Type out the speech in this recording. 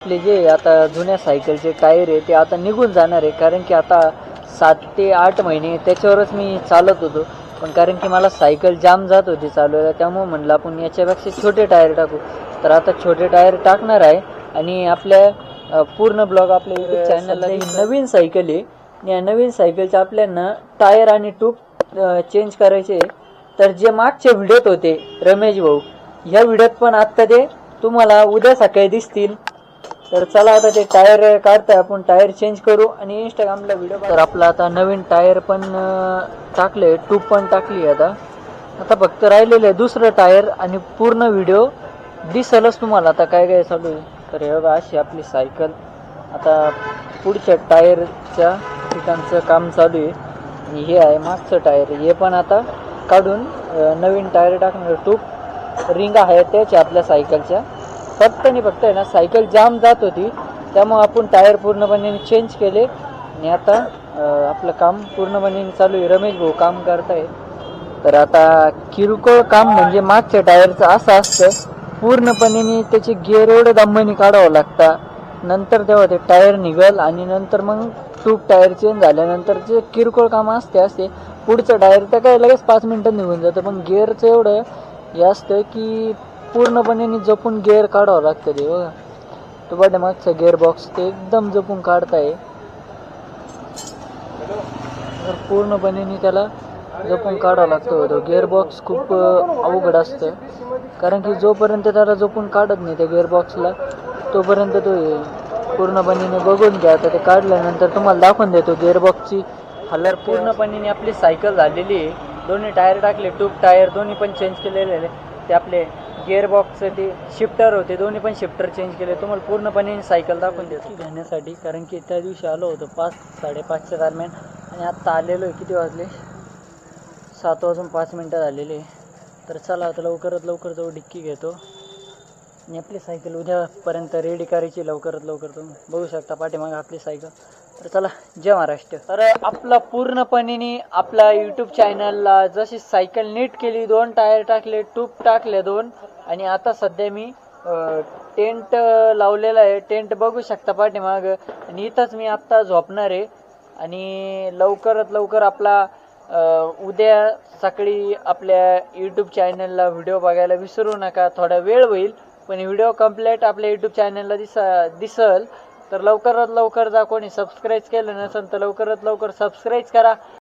आपले जे आता जुन्या सायकलचे टायर आहे ते आता निघून जाणार आहे, कारण की आता 7 ते 8 महिने त्याच्यावरच मी चालत होतो. पण कारण की मला सायकल जाम जात होती चालवायला, त्यामुळे म्हणलं आपण याच्यापेक्षा छोटे टायर टाकू. तर आता छोटे टायर टाकणार आहे आणि आपल्या पूर्ण ब्लॉग आपल्या यूट्यूब चॅनलला ही नवीन सायकल आहे. या नवीन सायकलच्या आपल्याला टायर आणि ट्यूब चेंज करायचे. तर जे मागचे व्हिडिओत होते रमेश भाऊ, ह्या व्हिडिओत पण आत्ता ते तुम्हाला उद्या सकाळी दिसतील. तर चला आता ते टायर काढताय, आपण टायर चेंज करू आणि इंस्टाग्रामला व्हिडिओ. तर आपला आता नवीन टायर पण टाकले, ट्यूब पण टाकली. आता फक्त राहिलेले दुसरं टायर आणि पूर्ण व्हिडिओ दिसलच तुम्हाला आता काय काय चालू आहे. तर हे बघा, अशी आपली सायकल आता पुढच्या टायरच्या ठिकाणचं काम चालू आहे. आणि हे आहे मागचं टायर, हे पण आता काढून नवीन टायर टाकणार. ट्यूब रिंग आहे त्याच्या आपल्या सायकलच्या. फक्त आहे ना, सायकल जाम जात होती, त्यामुळे आपण टायर पूर्णपणे चेंज केले आणि आता आपलं काम पूर्णपणे चालू आहे. रमेश भाऊ काम करताय. तर आता किरकोळ काम म्हणजे मागच्या टायरचं असं असतं, पूर्णपणे त्याचे गिअर एवढे दमाने काढावं लागतं, नंतर तेव्हा ते टायर निघल आणि नंतर मग ट्यूब टायर चेंज झाल्यानंतर जे किरकोळ काम असते पुढचं टायर तर काय लगेच 5 मिनिटात निघून जातं. पण गिअरचं एवढं हे असतं की पूर्णपणे जपून गिअर काढावं लागतं. ते बघा, तो बघा मागचा गिअर बॉक्स ते एकदम जपून काढताय. तर पूर्णपणे त्याला जपून काढावं लागतं. तो गिअर बॉक्स खूप अवघड असतं, कारण की जोपर्यंत त्याला जपून काढत नाही त्या गिअर बॉक्सला, तोपर्यंत तो पूर्णपणे बघून घ्या. तर ते काढल्यानंतर तुम्हाला दाखवून देतो गिअर बॉक्सची हलर. पूर्णपणे आपली सायकल झालेली आहे. दोन्ही टायर टाकले, ट्यूब टायर दोन्ही पण चेंज केलेले आहे. ते आपले गिअर बॉक्सचे ते शिफ्टर होते, दोन्ही पण शिफ्टर चेंज केले. तुम्हाला पूर्णपणे सायकल दाखवून देतो घेण्यासाठी, कारण की त्या दिवशी आलो होतो 5-5:30च्या दरम्यान आणि आत्ता आलेलो आहे. किती वाजले? 7 वाजून 5 मिनटं झालेली आहे. तर चला आता लवकरात लवकर जाऊ, डिक्की घेतो आणि आपली सायकल उद्यापर्यंत रेडी करायची लवकरात लवकर. तुम्ही बघू शकता पाठीमागे आपली सायकल. तर चला, जय महाराष्ट्र. तर आपला पूर्णपणे आपला यूट्यूब चॅनलला जशी सायकल नीट केली, 2 टायर टाकले, ट्यूब टाकले 2, आणि आता सध्या मी टेंट लावलेला आहे. टेंट बघू शकता पाठीमागं, आणि इथंच मी आत्ता झोपणार आहे. आणि लवकरात लवकर आपला उद्या सकाळी आपल्या यूट्यूब चॅनलला व्हिडिओ बघायला विसरू नका. थोडा वेळ होईल पण व्हिडिओ कंप्लीट आपल्या यूट्यूब चॅनलला दिसल. तर लवकरात लवकर जा. कोणी सबस्क्राईब केलं नसेल तर लवकरात लवकर सबस्क्राईब करा.